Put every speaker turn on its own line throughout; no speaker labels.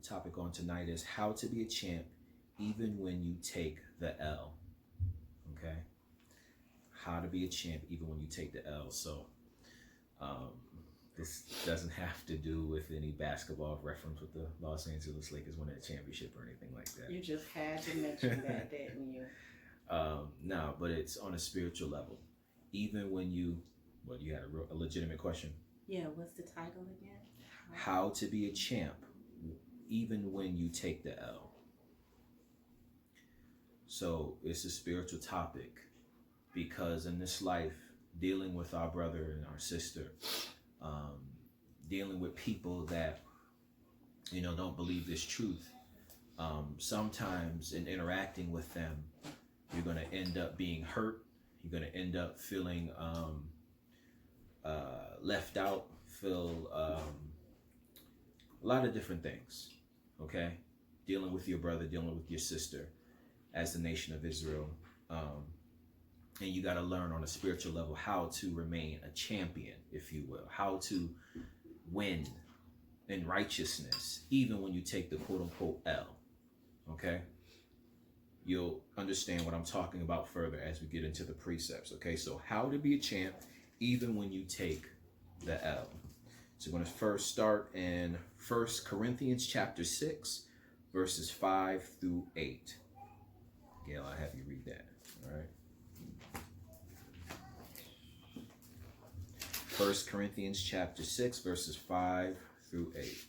topic on tonight is how to be a champ even when you take the L. Okay? How to be a champ even when you take the L. So, um, this doesn't have to do with any basketball reference with the Los Angeles Lakers winning a championship or anything like that.
You just had to mention that, didn't you?
No, but it's on a spiritual level. Even when you, well, you had a legitimate question.
Yeah, what's the title again?
How to be a champ even when you take the L. So it's a spiritual topic because in this life, dealing with our brother and our sister, dealing with people that, don't believe this truth, sometimes in interacting with them, you're going to end up being hurt. You're going to end up feeling left out, feel a lot of different things, okay? Dealing with your brother, dealing with your sister as the nation of Israel. And you got to learn on a spiritual level how to remain a champion, if you will, how to win in righteousness, even when you take the quote unquote L, okay? You'll understand what I'm talking about further as we get into the precepts, okay? So how to be a champ even when you take the L. So we're going to first start in 1 Corinthians chapter 6, verses 5 through 8. Gail, I'll have you read that, all right? 1 Corinthians chapter 6, verses 5 through 8.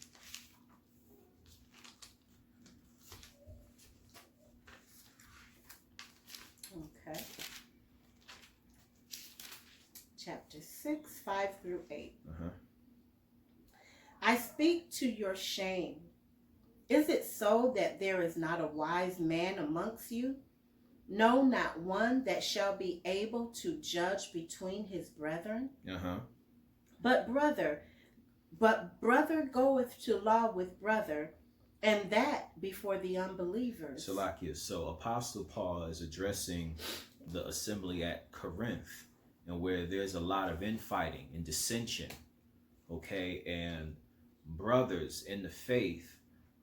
Okay. Chapter 6, 5 through 8. I speak to your shame. Is it so that there is not a wise man amongst you? No, not one that shall be able to judge between his brethren. But brother goeth to law with brother, and that before the unbelievers.
Salakia. So Apostle Paul is addressing the assembly at Corinth, and where there's a lot of infighting and dissension, okay, and brothers in the faith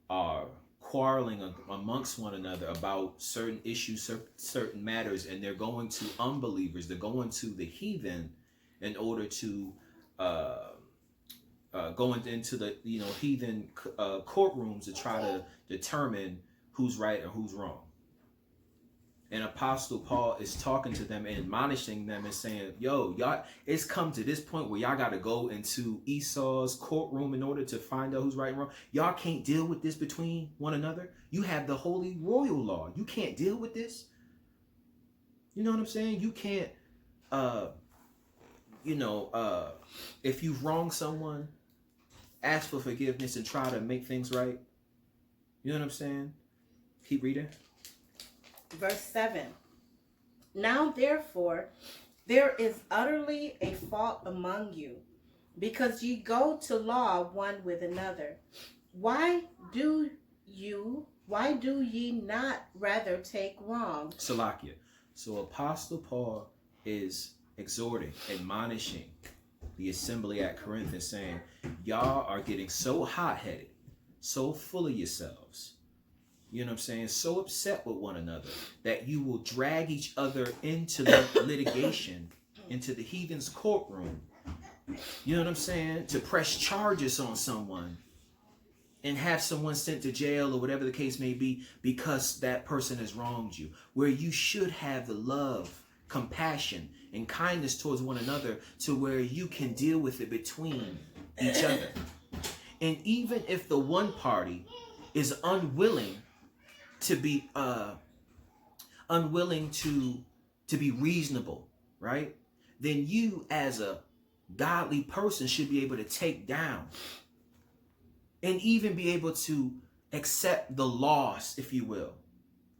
are quarreling amongst one another about certain issues, certain matters, and they're going to unbelievers, they're going to the heathen in order to go into the heathen courtrooms to try to determine who's right or who's wrong. And Apostle Paul is talking to them and admonishing them and saying, yo, y'all, it's come to this point where y'all got to go into Esau's courtroom in order to find out who's right and wrong. Y'all can't deal with this between one another. You have the holy royal law. You can't deal with this. You know what I'm saying? You can't, if you've wronged someone, ask for forgiveness and try to make things right. You know what I'm saying? Keep reading.
Verse 7. Now therefore there is utterly a fault among you, because ye go to law one with another. Why do ye not rather take wrong?
Salakia. So Apostle Paul is exhorting, admonishing the assembly at Corinth and saying, y'all are getting so hot-headed, so full of yourselves, you know what I'm saying, so upset with one another that you will drag each other into the litigation, into the heathen's courtroom, you know what I'm saying, to press charges on someone and have someone sent to jail or whatever the case may be because that person has wronged you, where you should have the love, compassion, and kindness towards one another to where you can deal with it between each other. And even if the one party is unwilling to be be reasonable, right? Then you as a godly person should be able to take down and even be able to accept the loss, if you will.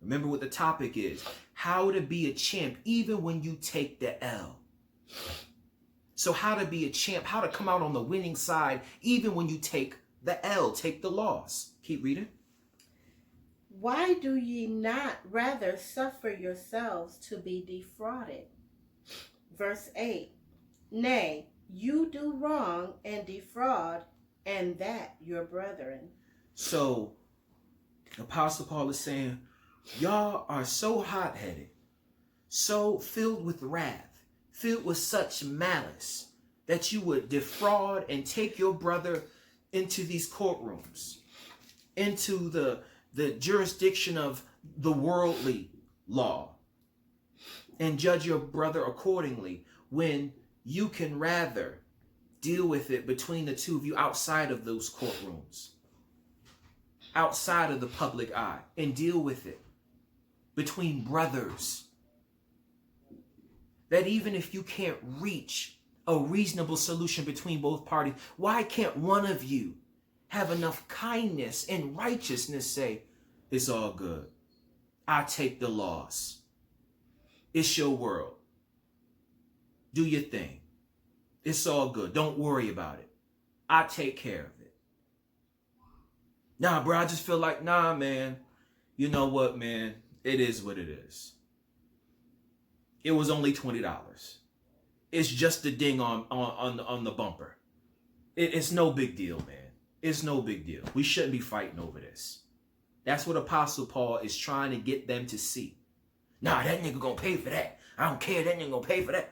Remember what the topic is: how to be a champ even when you take the L. So how to be a champ, how to come out on the winning side even when you take the L, take the loss. Keep reading.
Why do ye not rather suffer yourselves to be defrauded? Verse 8. Nay, you do wrong and defraud, and that your brethren.
So Apostle Paul is saying, y'all are so hot-headed, so filled with wrath, filled with such malice, that you would defraud and take your brother into these courtrooms, into the jurisdiction of the worldly law, and judge your brother accordingly, when you can rather deal with it between the two of you outside of those courtrooms, outside of the public eye, and deal with it between brothers. That even if you can't reach a reasonable solution between both parties, why can't one of you have enough kindness and righteousness say, it's all good, I take the loss, it's your world, do your thing, it's all good, don't worry about it, I take care of it. Nah, bro, I just feel like, nah, man, you know what, man, it is what it is. It was only $20. It's just a ding on the bumper. It's no big deal, man. It's no big deal. We shouldn't be fighting over this. That's what Apostle Paul is trying to get them to see. Nah, that nigga gonna pay for that. I don't care, that nigga gonna pay for that.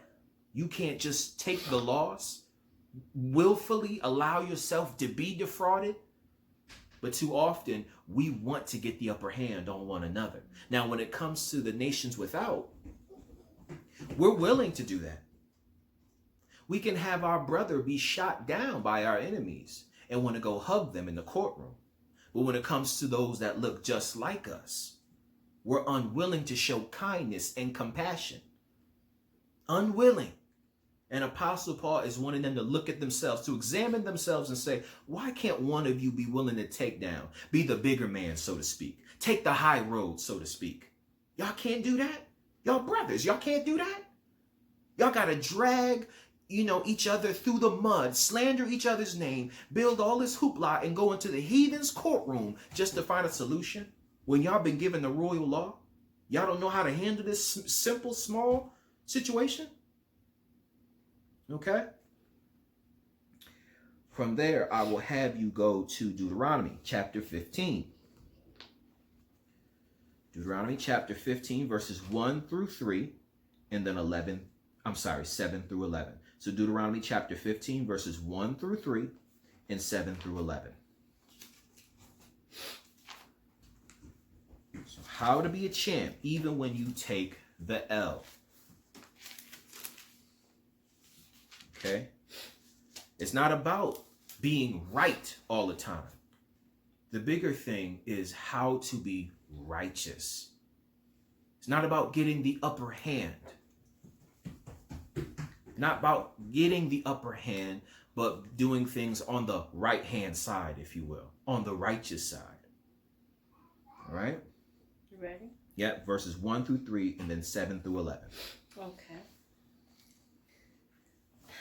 You can't just take the loss, willfully allow yourself to be defrauded. But too often, we want to get the upper hand on one another. Now, when it comes to the nations without, we're willing to do that. We can have our brother be shot down by our enemies and want to go hug them in the courtroom. But when it comes to those that look just like us, we're unwilling to show kindness and compassion. Unwilling. And Apostle Paul is wanting them to look at themselves, to examine themselves and say, why can't one of you be willing to take down, be the bigger man, so to speak, take the high road, so to speak? Y'all can't do that? Y'all brothers, y'all can't do that? Y'all got to drag, each other through the mud, slander each other's name, build all this hoopla, and go into the heathen's courtroom just to find a solution when y'all been given the royal law? Y'all don't know how to handle this simple, small situation? Okay? From there, I will have you go to Deuteronomy chapter 15. Deuteronomy chapter 15, verses 1 through 3, and then 7 through 11. So Deuteronomy chapter 15, verses 1 through 3, and 7 through 11. So how to be a champ even when you take the L. Okay? It's not about being right all the time. The bigger thing is how to be righteous. It's not about getting the upper hand. Not about getting the upper hand, but doing things on the right hand side, if you will, on the righteous side. All right?
You ready?
Yep, verses 1 through 3 and then 7 through 11.
Okay.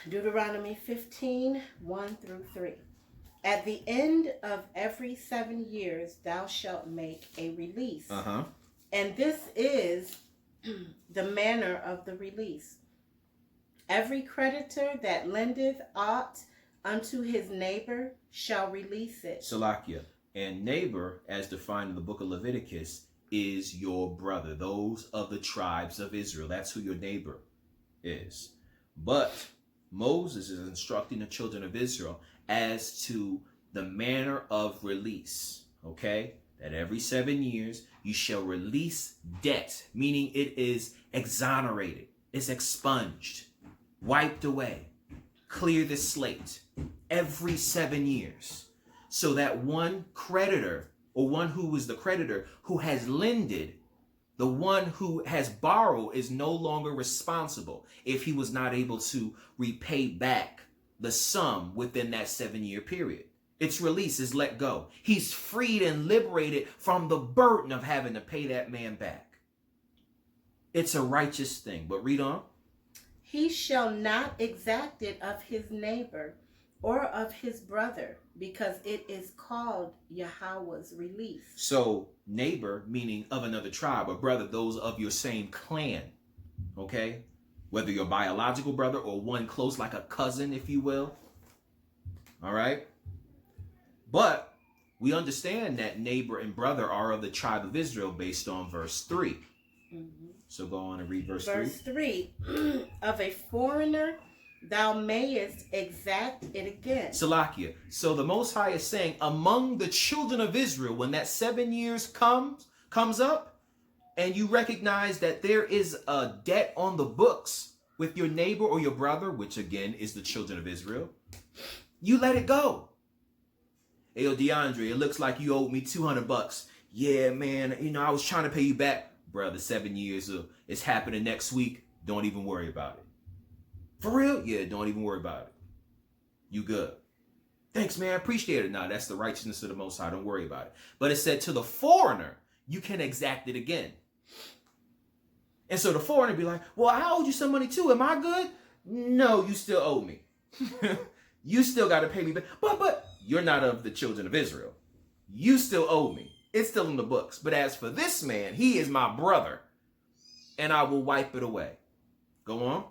Deuteronomy 15, 1 through 3. At the end of every 7 years, thou shalt make a release. And this is the manner of the release. Every creditor that lendeth aught unto his neighbor shall release it.
Salakia. And neighbor, as defined in the book of Leviticus, is your brother. Those of the tribes of Israel. That's who your neighbor is. But Moses is instructing the children of Israel as to the manner of release. Okay? That every 7 years you shall release debt, meaning it is exonerated, it's expunged, wiped away, clear the slate every 7 years, so that one creditor, or one who is the creditor who has lended, the one who has borrowed is no longer responsible if he was not able to repay back the sum within that 7-year period. It's release, is let go. He's freed and liberated from the burden of having to pay that man back. It's a righteous thing. But read on.
He shall not exact it of his neighbor or of his brother, because it is called Yahweh's release.
So neighbor, meaning of another tribe, or brother, those of your same clan. Okay? Whether your biological brother or one close, like a cousin, if you will. All right? But we understand that neighbor and brother are of the tribe of Israel based on verse 3. So go on and read verse 3.
Verse 3. Of a foreigner thou mayest exact it again.
Salakia. So the Most High is saying, among the children of Israel, when that 7 years comes up, and you recognize that there is a debt on the books with your neighbor or your brother, which again is the children of Israel, you let it go. Hey, yo, DeAndre, it looks like you owed me $200. Yeah, man, I was trying to pay you back. Brother, 7 years, it's happening next week. Don't even worry about it. For real? Yeah, don't even worry about it. You good. Thanks, man. Appreciate it. Now, that's the righteousness of the Most High. Don't worry about it. But it said to the foreigner, you can exact it again. And so the foreigner be like, well, I owed you some money too. Am I good? No, you still owe me. You still got to pay me back. But you're not of the children of Israel. You still owe me. It's still in the books. But as for this man, he is my brother, and I will wipe it away. Go on.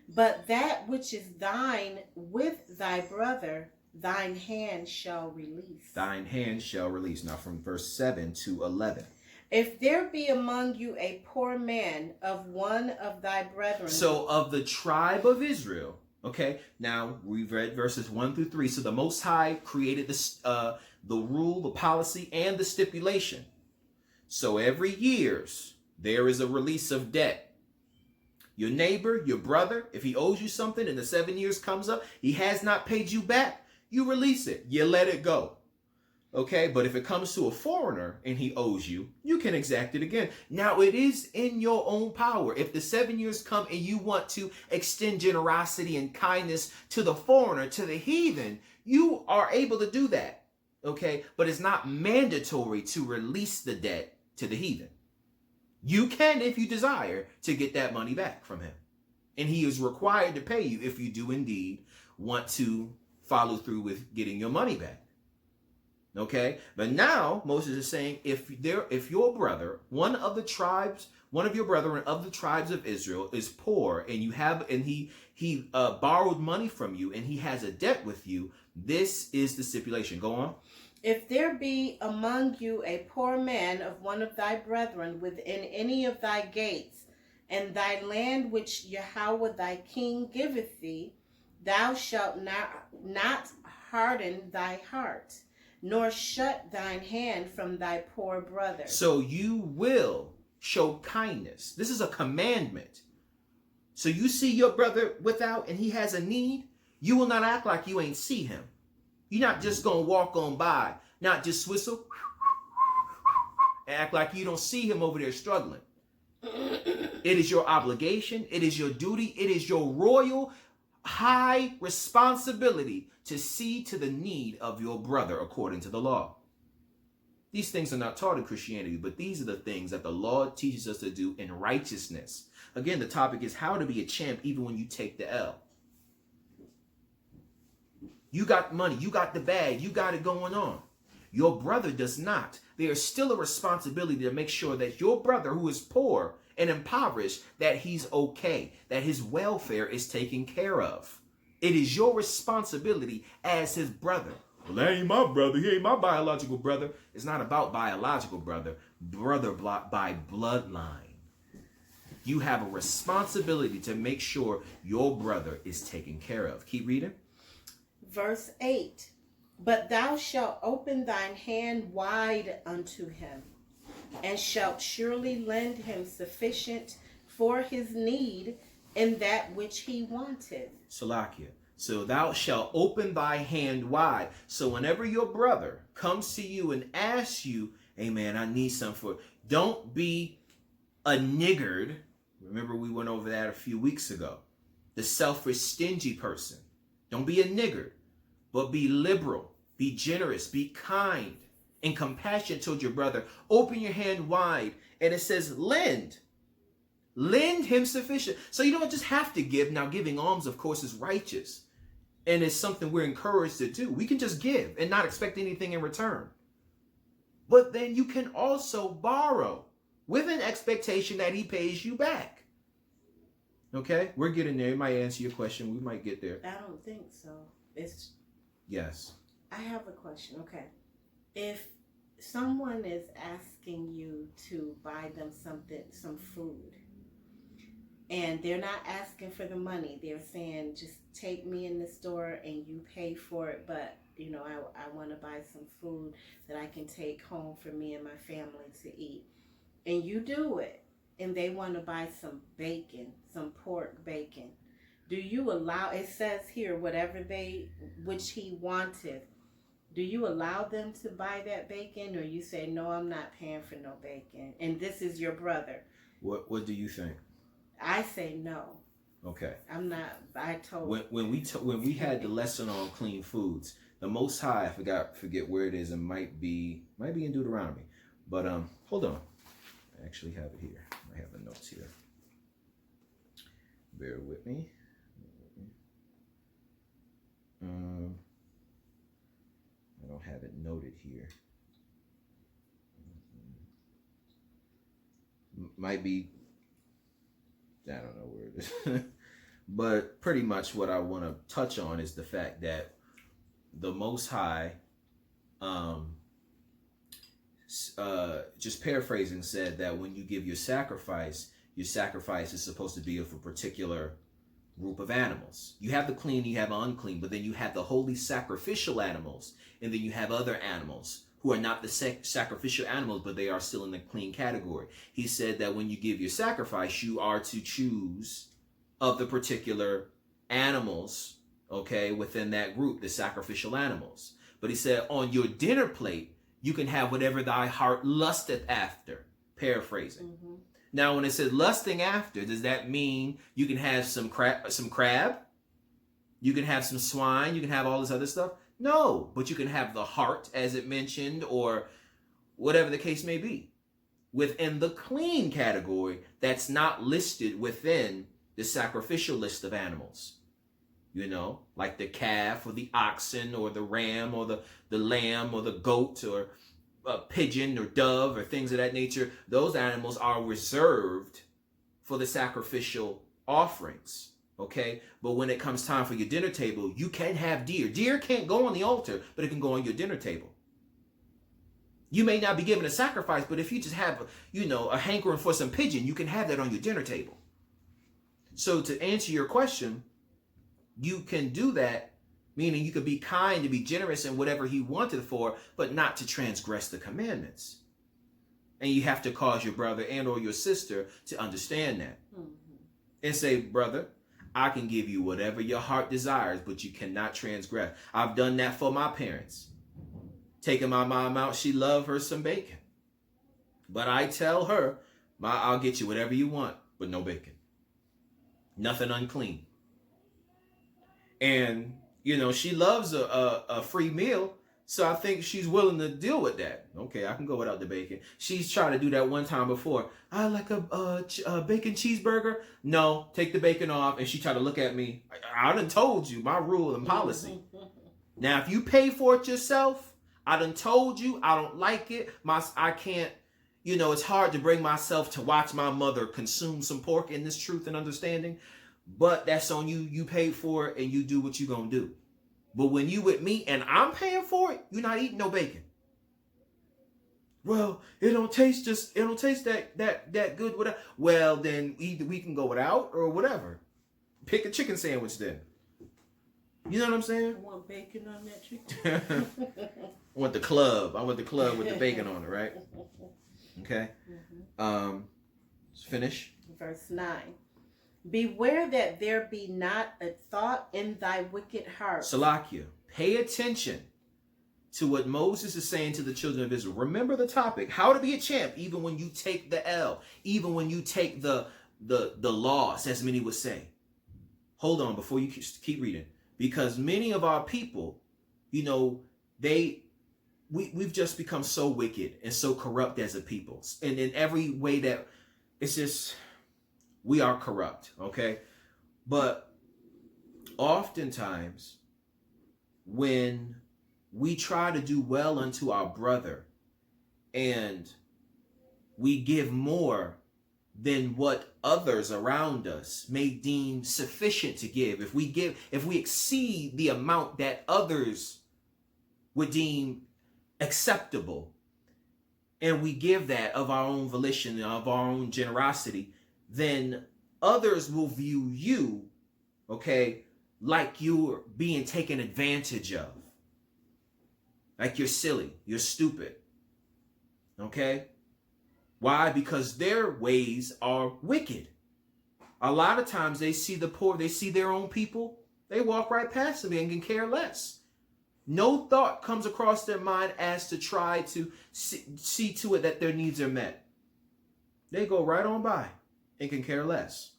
But that which is thine with thy brother, thine hand shall release.
Thine hand shall release. Now from verse 7 to 11.
If there be among you a poor man of one of thy brethren.
So of the tribe of Israel, okay, now we've read verses 1 through 3. So the Most High created the rule, the policy, and the stipulation. So every years there is a release of debt. Your neighbor, your brother, if he owes you something and the 7 years comes up, he has not paid you back, you release it. You let it go. Okay, but if it comes to a foreigner and he owes you, you can exact it again. Now, it is in your own power. If the 7 years come and you want to extend generosity and kindness to the foreigner, to the heathen, you are able to do that. Okay, but it's not mandatory to release the debt to the heathen. You can, if you desire, to get that money back from him. And he is required to pay you if you do indeed want to follow through with getting your money back. Okay, but now Moses is saying, if your brother, one of your brethren of the tribes of Israel is poor, and he borrowed money from you, and he has a debt with you, this is the stipulation. Go on.
If there be among you a poor man of one of thy brethren within any of thy gates, and thy land which Yahweh thy king giveth thee, thou shalt not harden thy heart, nor shut thine hand from thy poor brother.
So you will show kindness. This is a commandment. So you see your brother without and he has a need, you will not act like you ain't see him. You're not just going to walk on by, not just whistle and act like you don't see him over there struggling. It is your obligation. It is your duty. It is your royal high responsibility to see to the need of your brother according to the law. These things are not taught in Christianity, but these are the things that the Lord teaches us to do in righteousness. Again, the topic is how to be a champ even when you take the L. You got money, you got the bag, you got it going on. Your brother does not. There is still a responsibility to make sure that your brother who is poor and impoverished, that he's okay, that his welfare is taken care of. It is your responsibility as his brother. Well, that ain't my brother. He ain't my biological brother. It's not about biological brother. Brother by bloodline. You have a responsibility to make sure your brother is taken care of. Keep reading.
Verse 8. But thou shalt open thine hand wide unto him, and shalt surely lend him sufficient for his need in that which he wanteth.
Salakia. So thou shalt open thy hand wide. So whenever your brother comes to you and asks you, hey man, I need something don't be a niggard. Remember we went over that a few weeks ago. The selfish, stingy person. Don't be a niggard, but be liberal, be generous, be kind and compassionate toward your brother. Open your hand wide. And it says lend. Lend him sufficient. So you don't just have to give. Now, giving alms, of course, is righteous. And it's something we're encouraged to do. We can just give and not expect anything in return. But then you can also borrow with an expectation that he pays you back. Okay? We're getting there. It might answer your question. We might get there.
I don't think so.
Yes.
I have a question. Okay. if someone is asking you to buy them something, some food, and they're not asking for the money, they're saying, just take me in the store and you pay for it, but I want to buy some food that I can take home for me and my family to eat. And you do it, and they want to buy some bacon, some pork bacon. Do you allow, it says here, whatever which he wanted, do you allow them to buy that bacon, or you say, no, I'm not paying for no bacon, and this is your brother?
What do you think?
I say no.
Okay.
I'm not. I told.
When we had the lesson on clean foods, the Most High, I forget where it is, and might be in Deuteronomy, but hold on, I actually have it here. I have the notes here. Bear with me. I don't have it noted here. Might be. I don't know where it is. But pretty much what I want to touch on is the fact that the Most High, just paraphrasing, said that when you give your sacrifice is supposed to be of a particular group of animals. You have the clean, you have unclean, but then you have the holy sacrificial animals, and then you have other animals who are not the sacrificial animals, but they are still in the clean category. He said that when you give your sacrifice, you are to choose of the particular animals, okay, within that group, the sacrificial animals. But he said, on your dinner plate, you can have whatever thy heart lusteth after. Paraphrasing. Mm-hmm. Now, when it says lusting after, does that mean you can have some crab? You can have some swine? You can have all this other stuff? No, but you can have the heart, as it mentioned, or whatever the case may be, within the clean category that's not listed within the sacrificial list of animals. Like the calf or the oxen or the ram or the lamb or the goat or a pigeon or dove or things of that nature. Those animals are reserved for the sacrificial offerings. Okay, but when it comes time for your dinner table, you can have deer. Deer can't go on the altar, but it can go on your dinner table. You may not be given a sacrifice, but if you just have a hankering for some pigeon, you can have that on your dinner table. So to answer your question, you can do that, meaning you could be kind and be generous in whatever he wanted for, but not to transgress the commandments. And you have to cause your brother and or your sister to understand that. Mm-hmm. And say, brother, I can give you whatever your heart desires, but you cannot transgress. I've done that for my parents. Taking my mom out, she loved her some bacon. But I tell her, I'll get you whatever you want, but no bacon. Nothing unclean. And, she loves a free meal, so I think she's willing to deal with that. Okay, I can go without the bacon. She's tried to do that one time before. I like a bacon cheeseburger. No, take the bacon off. And she tried to look at me. I done told you my rule and policy. Now, if you pay for it yourself, I done told you I don't like it. I can't, it's hard to bring myself to watch my mother consume some pork in this truth and understanding. But that's on you. You paid for it and you do what you gonna do. But when you with me and I'm paying for it, you're not eating no bacon. Well, it don't taste that good without. Well, then either we can go without or whatever. Pick a chicken sandwich then. You know what I'm saying?
I want bacon on that chicken.
I want the club with the bacon on it, right? Okay. Mm-hmm. Let's finish.
Verse 9. Beware that there be not a thought in thy wicked heart.
Salakia, pay attention to what Moses is saying to the children of Israel. Remember the topic, how to be a champ, even when you take the L, even when you take the loss, as many would say. Hold on before you keep reading. Because many of our people, we've just become so wicked and so corrupt as a people. And in every way that it's just... we are corrupt, okay? But oftentimes, when we try to do well unto our brother and we give more than what others around us may deem sufficient to give, if we exceed the amount that others would deem acceptable, and we give that of our own volition, of our own generosity, then others will view you, okay, like you're being taken advantage of. Like you're silly, you're stupid. Okay? Why? Because their ways are wicked. A lot of times they see the poor, they see their own people, they walk right past them and can care less. No thought comes across their mind as to try to see to it that their needs are met. They go right on by and can care less.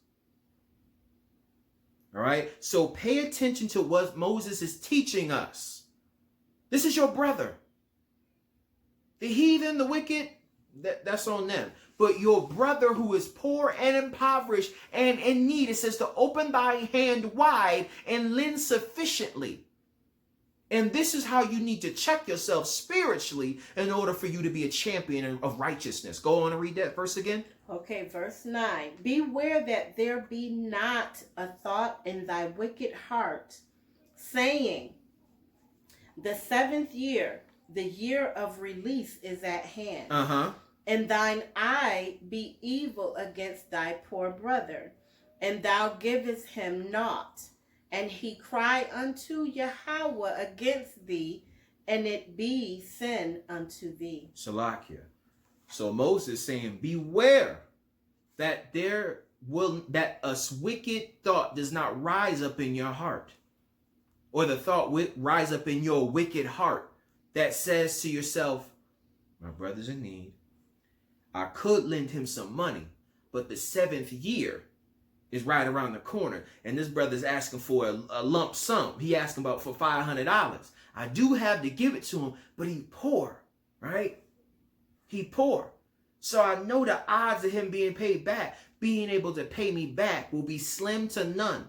All right? So pay attention to what Moses is teaching us. This is your brother. The heathen, the wicked, that's on them. But your brother who is poor and impoverished and in need, it says to open thy hand wide and lend sufficiently. And this is how you need to check yourself spiritually in order for you to be a champion of righteousness. Go on and read that verse again.
Okay, verse 9. Beware that there be not a thought in thy wicked heart, saying, the 7th year, the year of release is at hand. And thine eye be evil against thy poor brother, and thou givest him naught. And he cry unto Yahweh against thee, and it be sin unto thee.
Salakia. So Moses saying, beware that a wicked thought does not rise up in your heart, or the thought rise up in your wicked heart that says to yourself, my brother's in need. I could lend him some money, but the 7th year is right around the corner, and this brother's asking for a lump sum. He asking about for $500. I do have to give it to him, but he poor, right? He poor. So I know the odds of him being paid back, being able to pay me back, will be slim to none.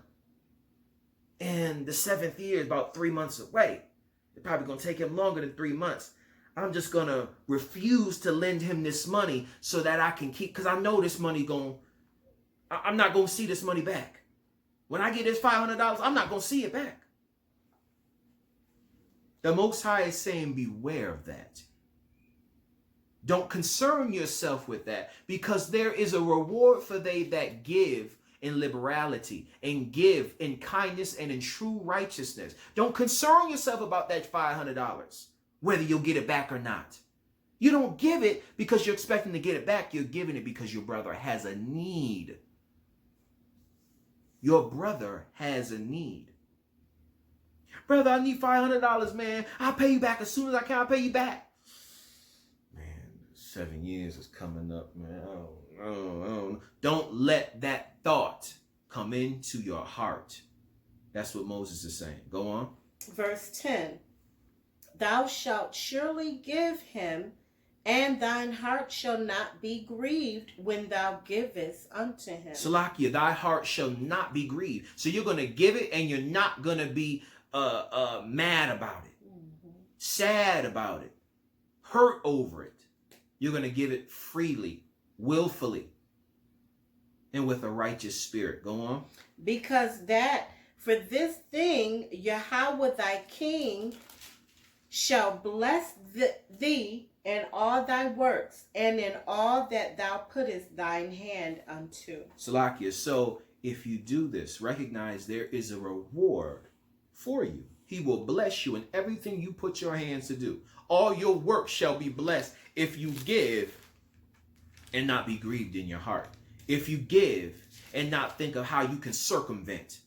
And the 7th year is about 3 months away. It's probably going to take him longer than 3 months. I'm just going to refuse to lend him this money so that I can keep, because I know this money I'm not going to see this money back. When I get this $500, I'm not going to see it back. The Most High is saying, beware of that. Don't concern yourself with that, because there is a reward for they that give in liberality and give in kindness and in true righteousness. Don't concern yourself about that $500, whether you'll get it back or not. You don't give it because you're expecting to get it back. You're giving it because your brother has a need. Your brother has a need. Brother, I need $500, man. I'll pay you back as soon as I can. I'll pay you back. Man, 7 years is coming up, man. Don't let that thought come into your heart. That's what Moses is saying. Go on.
Verse 10. Thou shalt surely give him, and thine heart shall not be grieved when thou givest unto him.
Salakia, thy heart shall not be grieved. So you're going to give it, and you're not going to be mad about it, sad about it, hurt over it. You're going to give it freely, willfully, and with a righteous spirit. Go on.
Because that for this thing Yahweh thy king shall bless thee in all thy works, and in all that thou puttest thine hand unto.
Salakia, so if you do this, recognize there is a reward for you. He will bless you in everything you put your hands to do. All your work shall be blessed if you give and not be grieved in your heart. If you give and not think of how you can circumvent.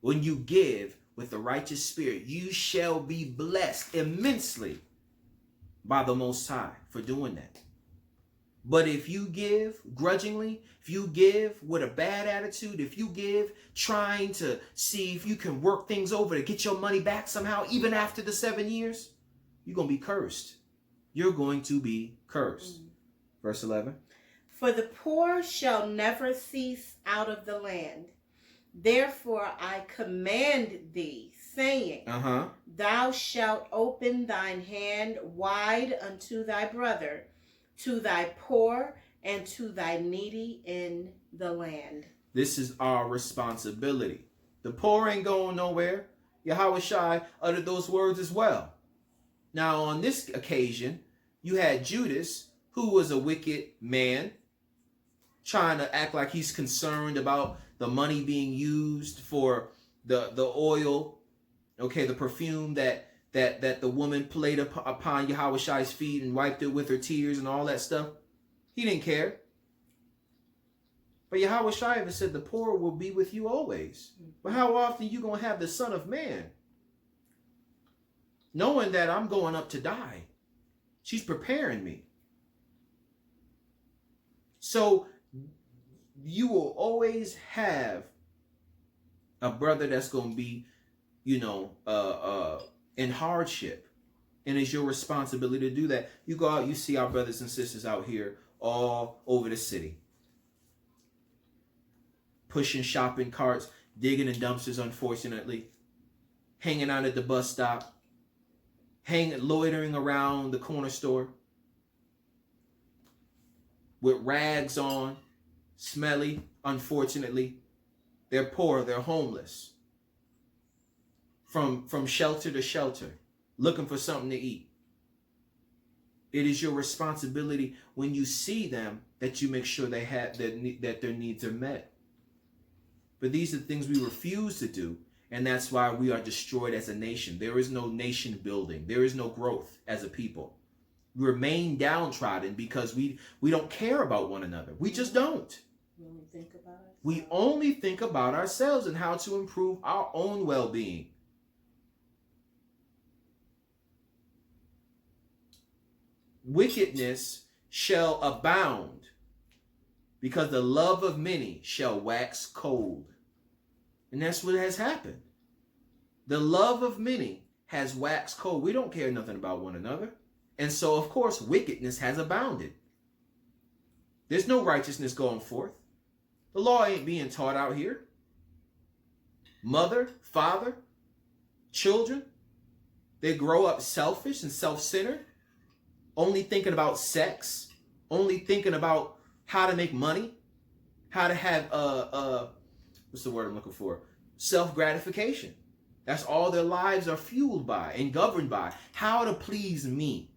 When you give with the righteous spirit, you shall be blessed immensely by the Most High for doing that. But if you give grudgingly, if you give with a bad attitude, if you give trying to see if you can work things over to get your money back somehow, even after the 7 years, you're going to be cursed. You're going to be cursed. Verse 11.
For the poor shall never cease out of the land. Therefore I command thee, saying, Thou shalt open thine hand wide unto thy brother, to thy poor, and to thy needy in the land.
This is our responsibility. The poor ain't going nowhere. Yahweh Shai uttered those words as well. Now, on this occasion, you had Judas, who was a wicked man, trying to act like he's concerned about the money being used for the oil, okay, the perfume that the woman played upon Yahweh's feet and wiped it with her tears and all that stuff. He didn't care. But Yahweh Shai said, the poor will be with you always. But how often you going to have the Son of Man? Knowing that I'm going up to die. She's preparing me. So you will always have a brother that's going to be, in hardship. And it's your responsibility to do that. You go out, you see our brothers and sisters out here all over the city. Pushing shopping carts, digging in dumpsters, unfortunately. Hanging out at the bus stop. Loitering around the corner store. With rags on. Smelly, unfortunately. They're poor, they're homeless. From shelter to shelter. Looking for something to eat. It is your responsibility when you see them that you make sure they have that their needs are met. But these are things we refuse to do, and that's why we are destroyed as a nation. There is no nation building. There is no growth as a people. We remain downtrodden because we don't care about one another. We just don't. We only think about ourselves and how to improve our own well-being. Wickedness shall abound, because the love of many shall wax cold. And that's what has happened. The love of many has waxed cold. We don't care nothing about one another. And so, of course, wickedness has abounded. There's no righteousness going forth. The law ain't being taught out here. Mother, father, children, they grow up selfish and self-centered, only thinking about sex, only thinking about how to make money, how to have what's the word I'm looking for? Self-gratification. That's all their lives are fueled by and governed by. How to please me.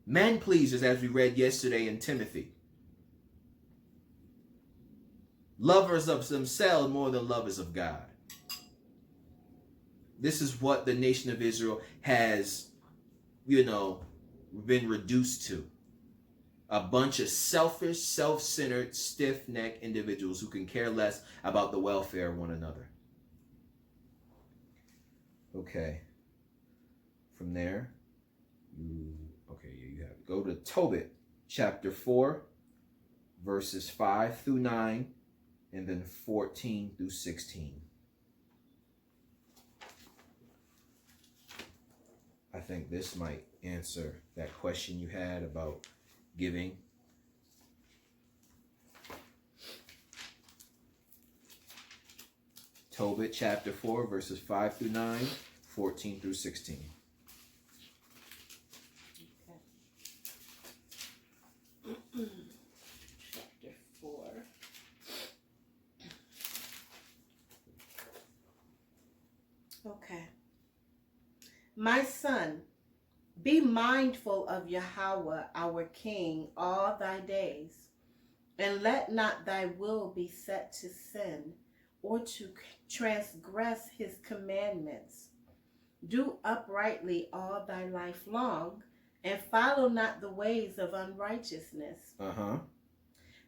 Men pleasers, as we read yesterday in Timothy. Lovers of themselves more than lovers of God. This is what the nation of Israel has, been reduced to. A bunch of selfish, self-centered, stiff-necked individuals who can care less about the welfare of one another. Okay. From there, you have it. Go to Tobit, chapter 4, verses 5 through 9, and then 14 through 16. I think this might answer that question you had about giving. Tobit chapter 4, verses 5 through 9, 14 through 16.
Okay. Chapter 4. Okay. My son, be mindful of Yahweh, our King, all thy days, and let not thy will be set to sin, or to transgress his commandments. Do uprightly all thy life long, and follow not the ways of unrighteousness.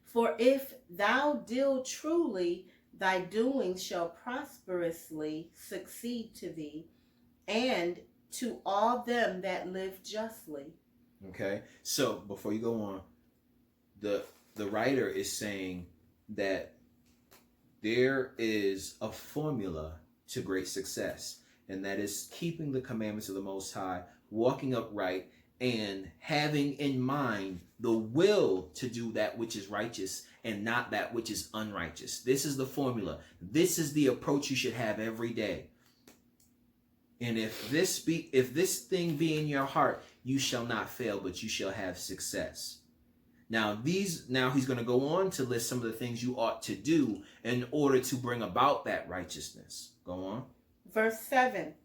For if thou deal truly, thy doings shall prosperously succeed to thee, and to all them that live justly. Okay, so before you go on, the writer is saying that there is a formula to great success, and that is keeping the commandments of the Most High, walking upright, and having in mind the will to do that which is righteous and not that which is unrighteous. This is the formula. This is the approach you should have every day. And if this thing be in your heart, you shall not fail, but you shall have success. Now he's going to go on to list some of the things you ought to do in order to bring about that righteousness. Go on. Verse 7.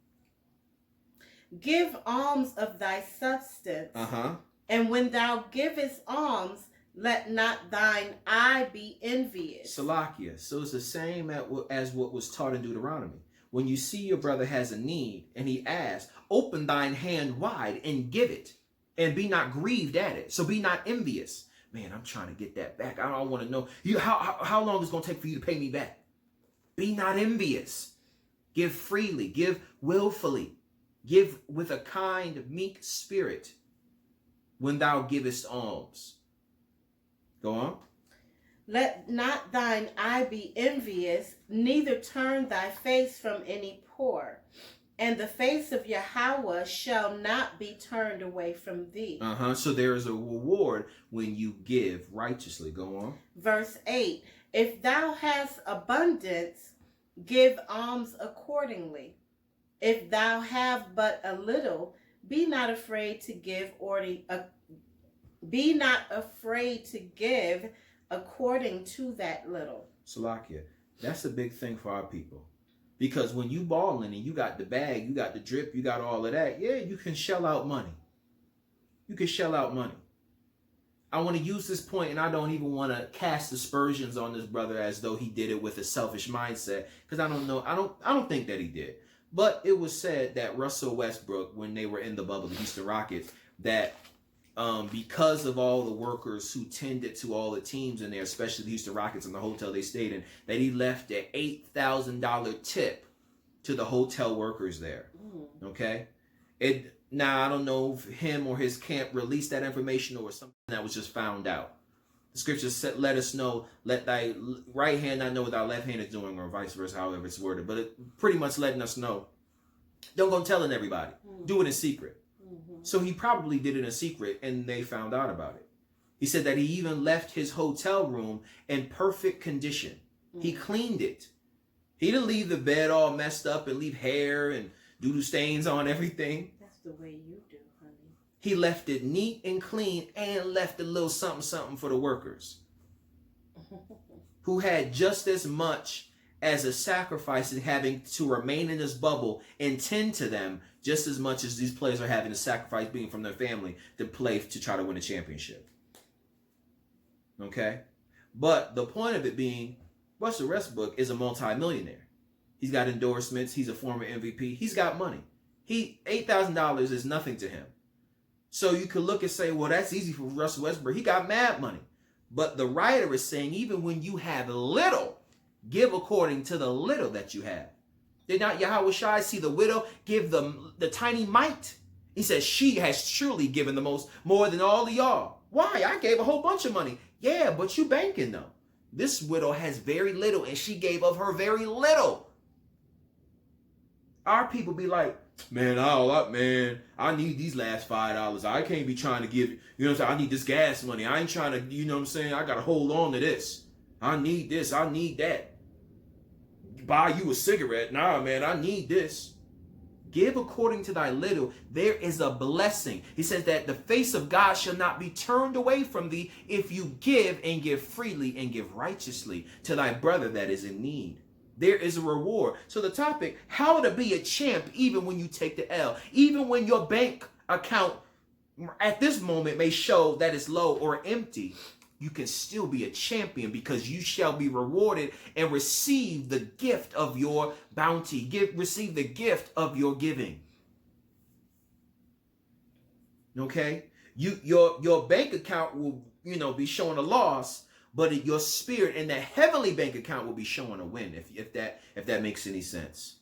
Give alms of thy substance.
Uh-huh.
And when thou givest alms, let not thine eye be envious.
Salakia. So it's the same as what was taught in Deuteronomy. When you see your brother has a need and he asks, open thine hand wide and give it, and be not grieved at it. So be not envious. Man, I'm trying to get that back. I don't want to know how long it's going to take for you to pay me back. Be not envious. Give freely. Give willfully. Give with a kind, meek spirit when thou givest alms. Go on.
Let not thine eye be envious, neither turn thy face from any poor. And the face of Yahweh shall not be turned away from thee.
So there is a reward when you give righteously. Go on.
Verse 8. If thou hast abundance, give alms accordingly. If thou have but a little, be not afraid to give according to that little.
Salakia, that's a big thing for our people. Because when you balling and you got the bag, you got the drip, you got all of that, yeah, you can shell out money. You can shell out money. I want to use this point, and I don't even want to cast aspersions on this brother as though he did it with a selfish mindset, because I don't know. I don't think that he did. But it was said that Russell Westbrook, when they were in the bubble, the Houston Rockets, that because of all the workers who tended to all the teams in there, especially the Houston Rockets and the hotel they stayed in, that he left an $8,000 tip to the hotel workers there. Okay? Now, I don't know if him or his camp released that information or something that was just found out. The scriptures let us know, let thy right hand not know what thy left hand is doing, or vice versa, however it's worded. But it pretty much letting us know, don't go telling everybody. Do it in secret. So he probably did it in secret, and they found out about it. He said that he even left his hotel room in perfect condition. He cleaned it. He didn't leave the bed all messed up and leave hair and doo-doo stains on everything.
That's the way you do, honey.
He left it neat and clean and left a little something for the workers who had just as much as a sacrifice in having to remain in this bubble and tend to them just as much as these players are having to sacrifice being from their family to play to try to win a championship. Okay? But the point of it being, Russell Westbrook is a multi-millionaire. He's got endorsements. He's a former MVP. He's got money. $8,000 is nothing to him. So you could look and say, well, that's easy for Russell Westbrook. He got mad money. But the writer is saying, even when you have little, give according to the little that you have. Did not Yahweh Shai see the widow give them the tiny mite? He says, she has truly given the most, more than all of y'all. Why? I gave a whole bunch of money. Yeah, but you banking though. This widow has very little, and she gave of her very little. Our people be like, man, I need these last $5. I can't be trying to give, you know what I'm saying? I need this gas money. I ain't trying to, you know what I'm saying? I got to hold on to this. I need this. I need that. Buy you a cigarette. Nah, man, I need this. Give according to thy little. There is a blessing. He says that the face of God shall not be turned away from thee if you give and give freely and give righteously to thy brother that is in need. There is a reward. So the topic, how to be a champ even when you take the L. Even when your bank account at this moment may show that it's low or empty, you can still be a champion because you shall be rewarded and receive the gift of your bounty. Receive the gift of your giving. Okay? Your bank account will, be showing a loss, but your spirit in that heavenly bank account will be showing a win, if that makes any sense.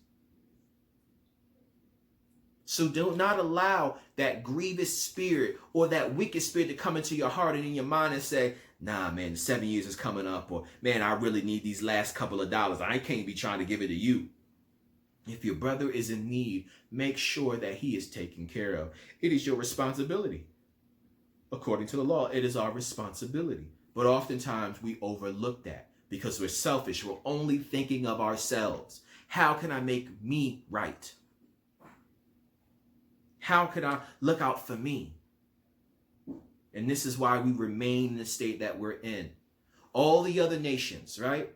So do not allow that grievous spirit or that wicked spirit to come into your heart and in your mind and say, nah, man, 7 years is coming up, or man, I really need these last couple of dollars. I can't be trying to give it to you. If your brother is in need, make sure that he is taken care of. It is your responsibility. According to the law, it is our responsibility. But oftentimes we overlook that because we're selfish. We're only thinking of ourselves. How can I make me right? How can I look out for me? And this is why we remain in the state that we're in. All the other nations, right?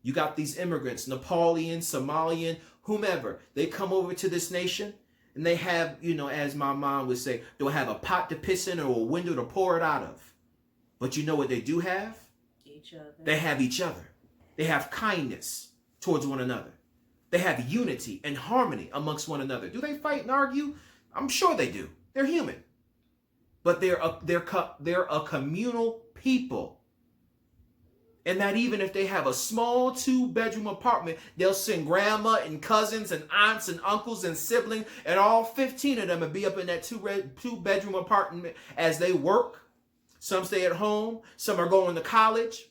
You got these immigrants, Nepalian, Somalian, whomever. They come over to this nation And they have, as my mom would say, they'll have a pot to piss in or a window to pour it out of. But you know what they do have?
Each other.
They have each other. They have kindness towards one another. They have unity and harmony amongst one another. Do they fight and argue? I'm sure they do. They're human. But they're a communal people. And that even if they have a small 2-bedroom apartment, they'll send grandma and cousins and aunts and uncles and siblings, and all 15 of them will be up in that 2-bedroom apartment as they work. Some stay at home. Some are going to college.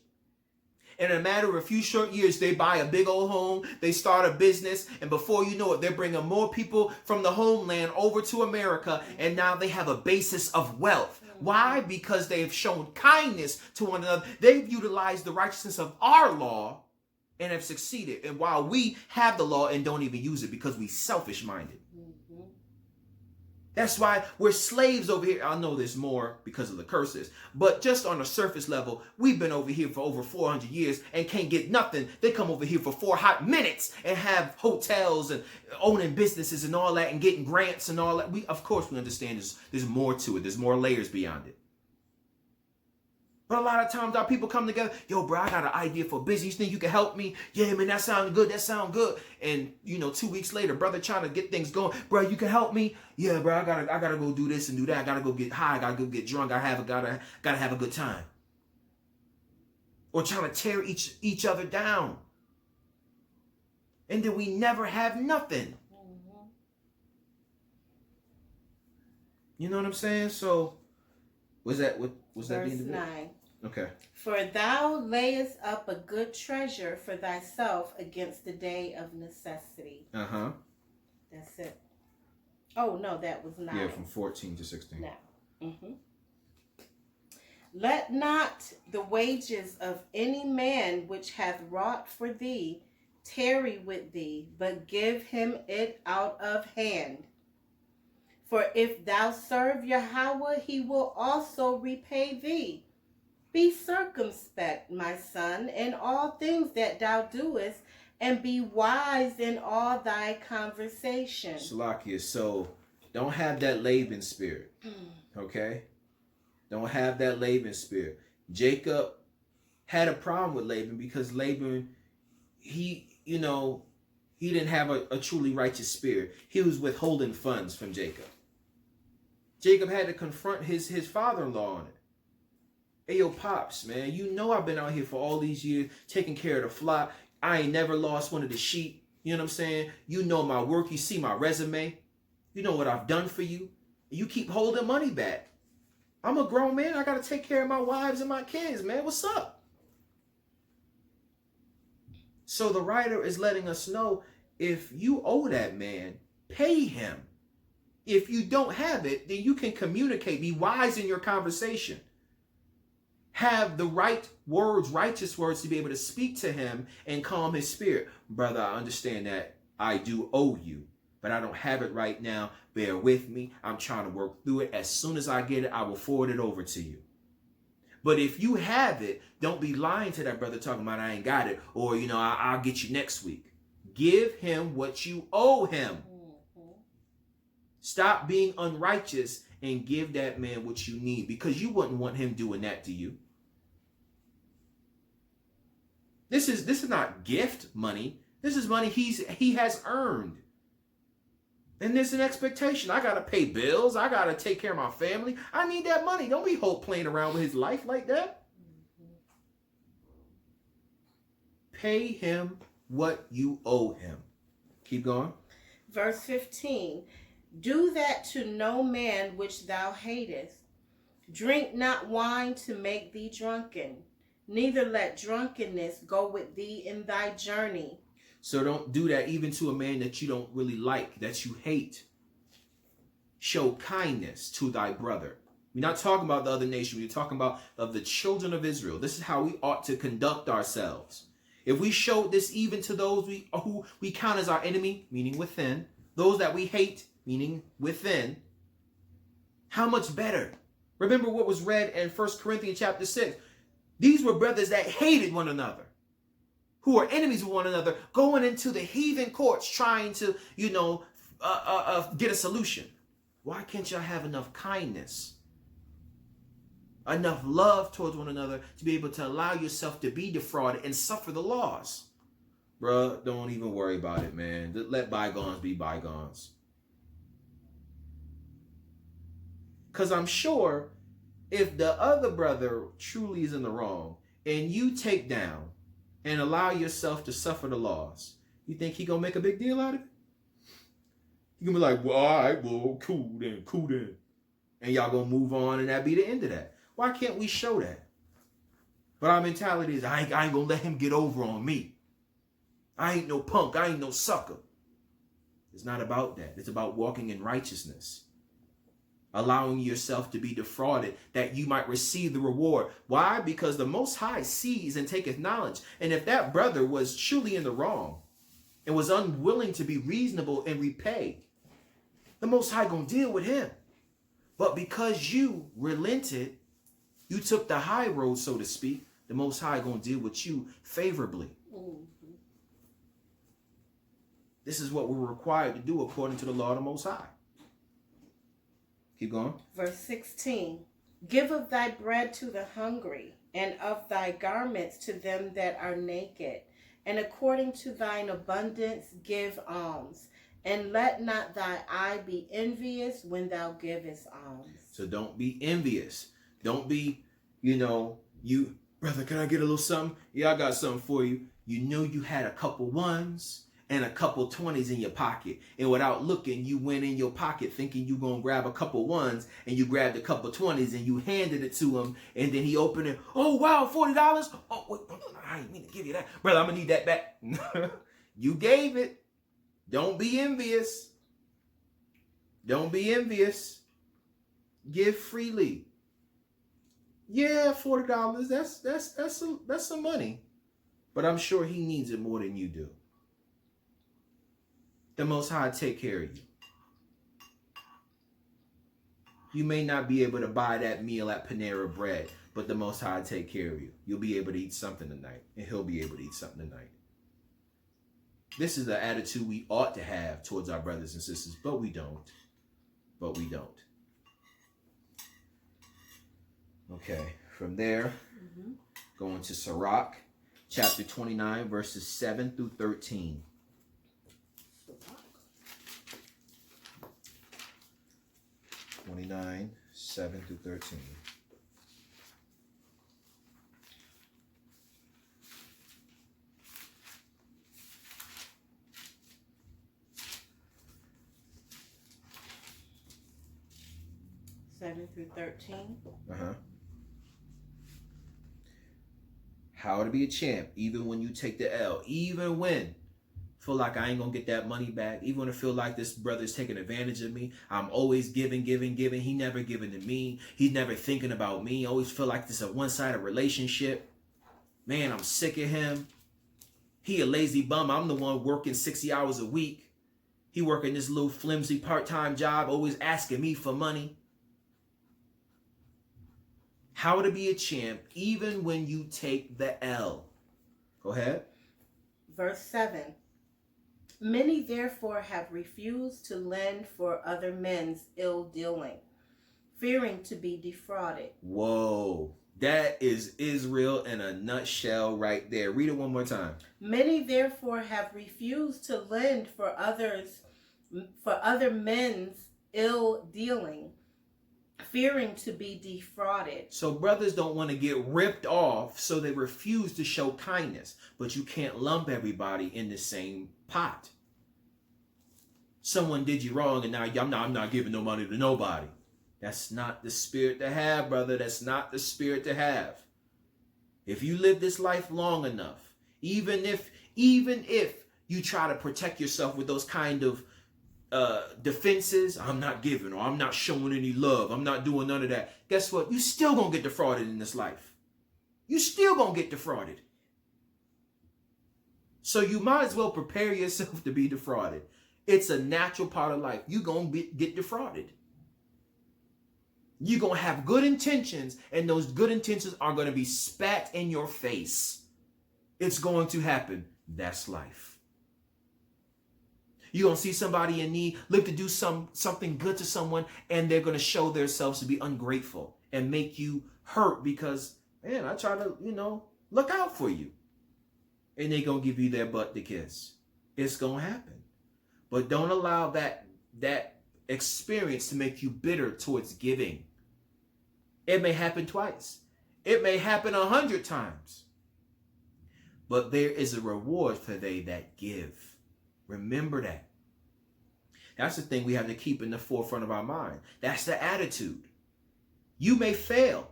And in a matter of a few short years, they buy a big old home. They start a business. And before you know it, they're bringing more people from the homeland over to America. And now they have a basis of wealth. Why? Because they've shown kindness to one another. They've utilized the righteousness of our law and have succeeded. And while we have the law and don't even use it because we selfish-minded. That's why we're slaves over here. I know there's more because of the curses. But just on a surface level, we've been over here for over 400 years and can't get nothing. They come over here for 4 hot minutes and have hotels and owning businesses and all that and getting grants and all that. Of course, we understand there's more to it. There's more layers beyond it. But a lot of times our people come together, yo, bro, I got an idea for business. You think you can help me? Yeah, man, that sounds good. That sounds good. And, 2 weeks later, brother trying to get things going. Bro, you can help me? Yeah, bro, I gotta go do this and do that. I gotta go get high. I gotta go get drunk. I gotta have a good time. Or trying to tear each other down. And then we never have nothing. You know what I'm saying? So, was that
Verse
that being
9.
Okay.
For thou layest up a good treasure for thyself against the day of necessity.
Uh-huh.
That's it. Oh, no, that was 9.
Yeah, from 14 to 16.
No. Let not the wages of any man which hath wrought for thee tarry with thee, but give him it out of hand. For if thou serve Yahweh, he will also repay thee. Be circumspect, my son, in all things that thou doest, and be wise in all thy conversation.
Salakia, so don't have that Laban spirit, okay? Don't have that Laban spirit. Jacob had a problem with Laban because Laban, he didn't have a truly righteous spirit. He was withholding funds from Jacob. Jacob had to confront his father-in-law on it. Hey, yo, Pops, man, I've been out here for all these years taking care of the flock. I ain't never lost one of the sheep. You know what I'm saying? You know my work. You see my resume. You know what I've done for you. You keep holding money back. I'm a grown man. I got to take care of my wives and my kids, man. What's up? So the writer is letting us know, if you owe that man, pay him. If you don't have it, then you can communicate. Be wise in your conversation. Have the right words, righteous words, to be able to speak to him and calm his spirit. Brother, I understand that I do owe you, but I don't have it right now. Bear with me. I'm trying to work through it. As soon as I get it, I will forward it over to you. But if you have it, don't be lying to that brother talking about I ain't got it, or, I'll get you next week. Give him what you owe him. Stop being unrighteous and give that man what you need, because you wouldn't want him doing that to you. This is not gift money. This is money he has earned. And there's an expectation. I got to pay bills. I got to take care of my family. I need that money. Don't be playing around with his life like that. Pay him what you owe him. Keep going.
Verse 15. Do that to no man which thou hatest. Drink not wine to make thee drunken. Neither let drunkenness go with thee in thy journey.
So don't do that even to a man that you don't really like, that you hate. Show kindness to thy brother. We're not talking about the other nation. We're talking about of the children of Israel. This is how we ought to conduct ourselves. If we showed this even to those who we count as our enemy, meaning within, those that we hate, meaning within, how much better? Remember what was read in 1 Corinthians chapter 6. These were brothers that hated one another, who are enemies of one another, going into the heathen courts trying to, get a solution? Why can't y'all have enough kindness, enough love towards one another to be able to allow yourself to be defrauded and suffer the loss? Bruh, don't even worry about it, man. Let bygones be bygones. Because I'm sure if the other brother truly is in the wrong and you take down and allow yourself to suffer the loss, you think he gonna make a big deal out of it? He gonna be like, well, all right, well, cool then. And y'all gonna move on and that be the end of that. Why can't we show that? But our mentality is, I ain't gonna let him get over on me. I ain't no punk. I ain't no sucker. It's not about that. It's about walking in righteousness. Allowing yourself to be defrauded that you might receive the reward. Why? Because the Most High sees and taketh knowledge. And if that brother was truly in the wrong and was unwilling to be reasonable and repay, the Most High gonna deal with him. But because you relented, you took the high road, so to speak, the Most High gonna deal with you favorably. This is what we're required to do according to the law of the Most High. Keep going.
Verse 16. Give of thy bread to the hungry, and of thy garments to them that are naked. And according to thine abundance give alms. And let not thy eye be envious when thou givest alms.
So don't be envious. Don't be, you, brother, can I get a little something? Yeah, I got something for you. You know you had a couple ones and a couple 20s in your pocket. And without looking, you went in your pocket thinking you going to grab a couple ones, and you grabbed a couple 20s and you handed it to him. And then he opened it. Oh, wow, $40? Oh, wait, I didn't mean to give you that. Brother, I'm going to need that back. You gave it. Don't be envious. Don't be envious. Give freely. Yeah, $40. That's some money. But I'm sure he needs it more than you do. The Most High take care of you. You may not be able to buy that meal at Panera Bread, but the Most High take care of you. You'll be able to eat something tonight, and he'll be able to eat something tonight. This is the attitude we ought to have towards our brothers and sisters, but we don't. Okay, from there, going to Sirach, chapter 29, verses 7 through 13. 29, 7 through 13.
Seven through 13.
How to be a champ, even when you take the L, even when feel like I ain't gonna get that money back, even when I feel like this brother's taking advantage of me. I'm always giving. He never giving to me. He's never thinking about me. I always feel like this is a one-sided relationship. Man, I'm sick of him. He a lazy bum. I'm the one working 60 hours a week. He working this little flimsy part-time job, always asking me for money. How to be a champ, even when you take the L. Go ahead.
Verse 7. Many therefore have refused to lend for other men's ill dealing, fearing to be defrauded.
Whoa, that is Israel in a nutshell right there. Read it one more time.
Many therefore have refused to lend for other men's ill dealing, fearing to be defrauded.
So brothers don't want to get ripped off, so they refuse to show kindness. But you can't lump everybody in the same pot. Someone did you wrong, and now I'm not giving no money to nobody. That's not the spirit to have, brother. That's not the spirit to have. If you live this life long enough, even if you try to protect yourself with those kind of defenses, I'm not giving, or I'm not showing any love, I'm not doing none of that, guess what? You still gonna get defrauded in this life. You still gonna get defrauded. So you might as well prepare yourself to be defrauded. It's a natural part of life. You're gonna get defrauded. You're gonna have good intentions, and those good intentions are gonna be spat in your face. It's going to happen. That's life. You're going to see somebody in need, live to do something good to someone, and they're going to show themselves to be ungrateful and make you hurt because, man, I try to, look out for you. And they're going to give you their butt to kiss. It's going to happen. But don't allow that experience to make you bitter towards giving. It may happen twice. It may happen 100 times. But there is a reward for they that give. Remember that. That's the thing we have to keep in the forefront of our mind. That's the attitude. You may fail.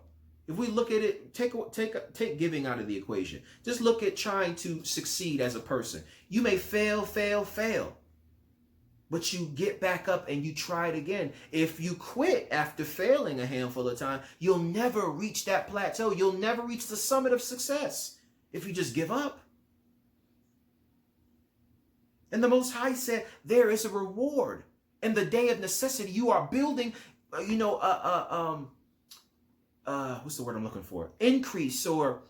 If we look at it, take giving out of the equation. Just look at trying to succeed as a person. You may fail. But you get back up and you try it again. If you quit after failing a handful of times, you'll never reach that plateau. You'll never reach the summit of success if you just give up. And the Most High said, there is a reward. In the day of necessity, you are building, what's the word I'm looking for? Increase, or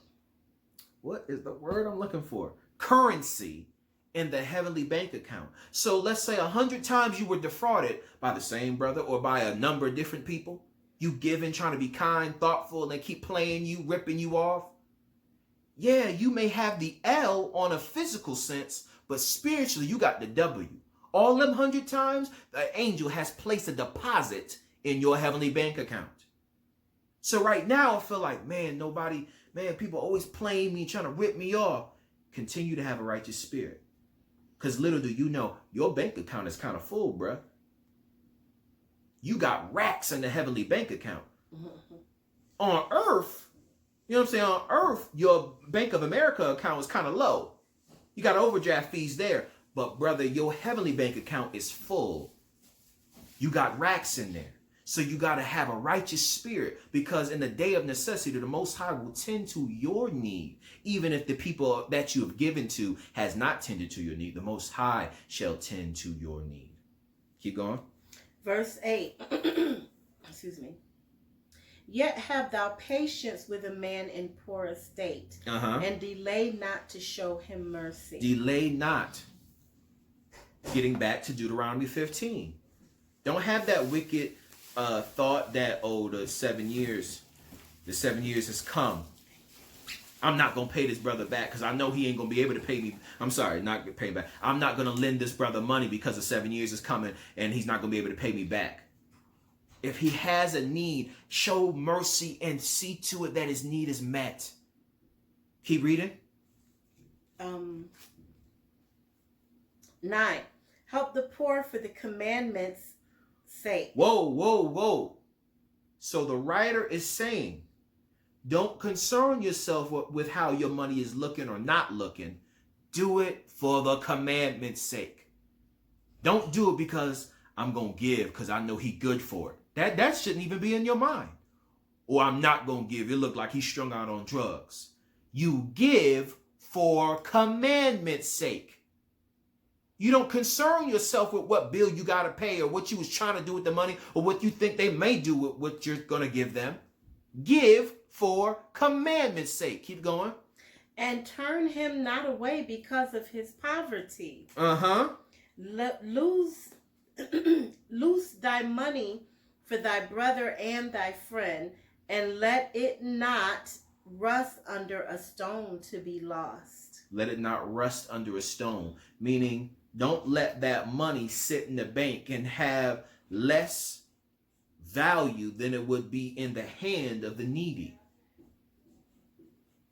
what is the word I'm looking for? Currency in the heavenly bank account. So let's say 100 times you were defrauded by the same brother or by a number of different people. You giving, trying to be kind, thoughtful, and they keep playing you, ripping you off. Yeah, you may have the L on a physical sense, but spiritually you got the W. All them 100 times, the angel has placed a deposit in your heavenly bank account. So right now I feel like, people always playing me, trying to rip me off. Continue to have a righteous spirit. Because little do you know, your bank account is kind of full, bruh. You got racks in the heavenly bank account. On earth, on earth, your Bank of America account is kind of low. You got overdraft fees there. But brother, your heavenly bank account is full. You got racks in there. So you got to have a righteous spirit, because in the day of necessity, the Most High will tend to your need. Even if the people that you have given to has not tended to your need, the Most High shall tend to your need. Keep going.
Verse 8. Excuse me. Yet have thou patience with a man in poor estate, and delay not to show him mercy. Delay not.
Getting back to Deuteronomy 15. Don't have that wicked thought that, the 7 years has come. I'm not going to pay this brother back because I know he ain't going to be able to pay me. I'm sorry, not pay back. I'm not going to lend this brother money because the 7 years is coming and he's not going to be able to pay me back. If he has a need, show mercy and see to it that his need is met. Keep reading.
9. Help the poor for the commandments' sake.
Whoa. So the writer is saying, don't concern yourself with how your money is looking or not looking. Do it for the commandment's sake. Don't do it because I'm going to give because I know he good for it. That shouldn't even be in your mind. Or I'm not going to give. It look like he's strung out on drugs. You give for commandment's sake. You don't concern yourself with what bill you got to pay or what you was trying to do with the money or what you think they may do with what you're going to give them. Give for commandment's sake. Keep going.
And turn him not away because of his poverty. Lose thy money for thy brother and thy friend, and let it not rust under a stone to be lost.
Let it not rust under a stone. Meaning, don't let that money sit in the bank and have less value than it would be in the hand of the needy.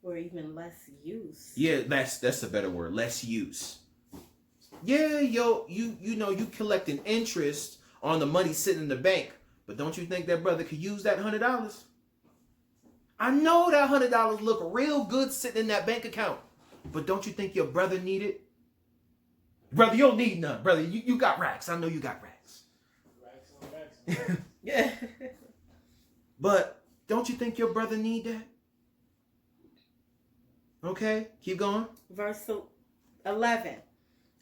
Or even less use.
Yeah, that's a better word. Less use. Yeah, you collecting interest on the money sitting in the bank, but don't you think that brother could use that $100? I know that $100 look real good sitting in that bank account, but don't you think your brother need it? Brother, you don't need none. Brother, you got racks. I know you got racks.
Racks on racks.
Yeah.
But don't you think your brother need that? Okay, keep going.
Verse 11.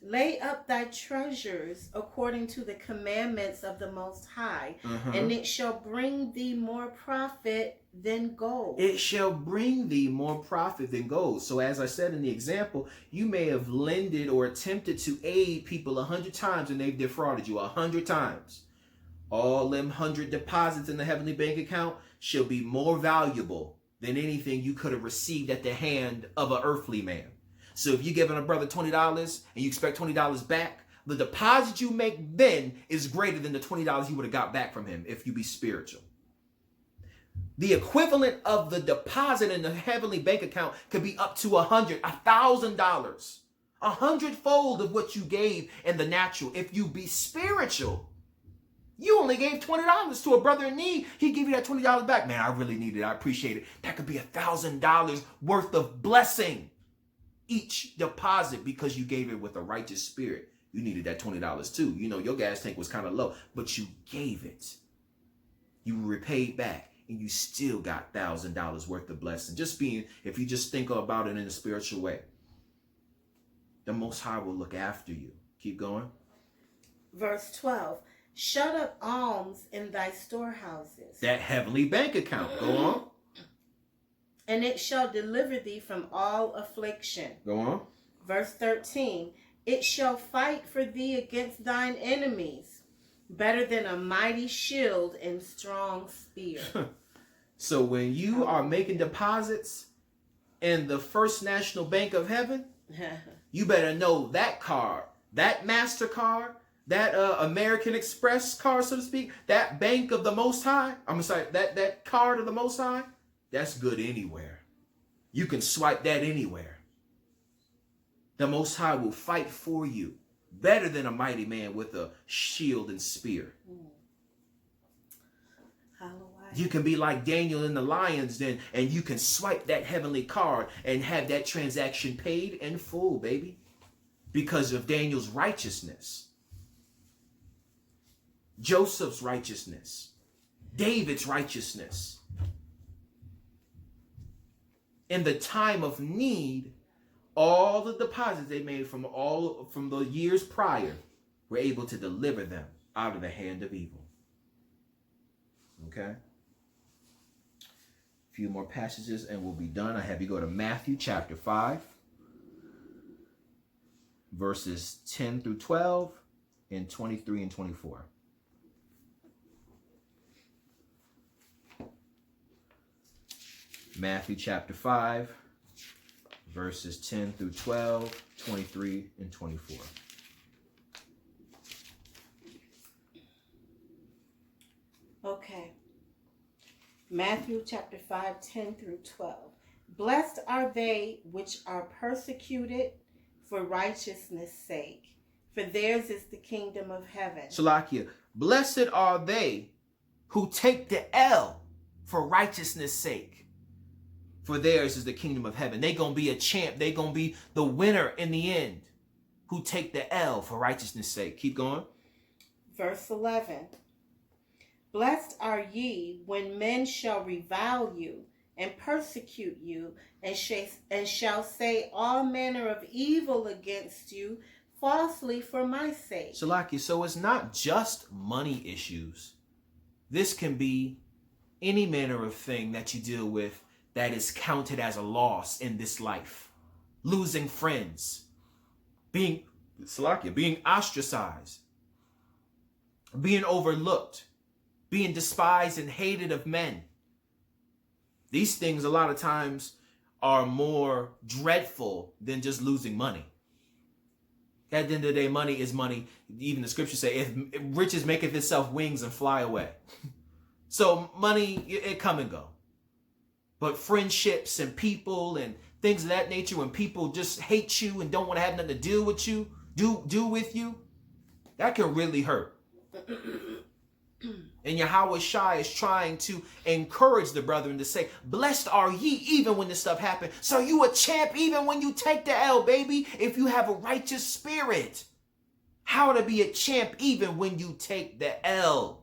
Lay up thy treasures according to the commandments of the Most High, and it shall bring thee more profit than gold.
It shall bring thee more profit than gold. So as I said in the example, you may have lended or attempted to aid people 100 times and they've defrauded you 100 times. All them 100 deposits in the heavenly bank account shall be more valuable than anything you could have received at the hand of an earthly man. So if you're giving a brother $20 and you expect $20 back, the deposit you make then is greater than the $20 you would have got back from him if you be spiritual. The equivalent of the deposit in the heavenly bank account could be up to $1,000, 100-fold of what you gave in the natural. If you be spiritual, you only gave $20 to a brother in need. He give you that $20 back. Man, I really need it. I appreciate it. That could be $1,000 worth of blessing each deposit because you gave it with a righteous spirit. You needed that $20 too. You know, your gas tank was kind of low, but you gave it. You were repaid back. And you still got $1,000 worth of blessing. If you just think about it in a spiritual way, the Most High will look after you. Keep going.
Verse 12, shut up alms in thy storehouses.
That heavenly bank account. Go on.
And it shall deliver thee from all affliction.
Go on.
Verse 13, it shall fight for thee against thine enemies, better than a mighty shield and strong spear.
So when you are making deposits in the First National Bank of Heaven, you better know that card, that MasterCard, that American Express card, so to speak, that Bank of the Most High, that card of the Most High, that's good anywhere. You can swipe that anywhere. The Most High will fight for you better than a mighty man with a shield and spear. You can be like Daniel in the lion's den, and you can swipe that heavenly card and have that transaction paid in full, baby, because of Daniel's righteousness, Joseph's righteousness, David's righteousness. In the time of need, all the deposits they made from the years prior were able to deliver them out of the hand of evil. Okay? A few more passages and we'll be done. I have you go to Matthew chapter 5, verses 10 through 12 and 23 and 24. Matthew chapter 5, verses 10 through 12, 23 and 24.
Okay. Matthew chapter 5, 10 through 12. Blessed are they which are persecuted for righteousness' sake, for theirs is the kingdom of heaven.
Salakia, blessed are they who take the L for righteousness' sake, for theirs is the kingdom of heaven. They gonna be a champ. They gonna be the winner in the end, who take the L for righteousness' sake. Keep going.
Verse 11. Blessed are ye when men shall revile you and persecute you and shall say all manner of evil against you falsely for my sake.
Salakia, so it's not just money issues. This can be any manner of thing that you deal with that is counted as a loss in this life. Losing friends, being ostracized, being overlooked, being despised and hated of men. These things a lot of times are more dreadful than just losing money. At the end of the day, money is money. Even the scriptures say, if riches maketh itself wings and fly away. So money, it come and go. But friendships and people and things of that nature, when people just hate you and don't want to have nothing to deal with you, do with you, that can really hurt. And Yahweh Shai is trying to encourage the brethren to say, blessed are ye even when this stuff happens. So you a champ even when you take the L, baby, if you have a righteous spirit. How to be a champ even when you take the L.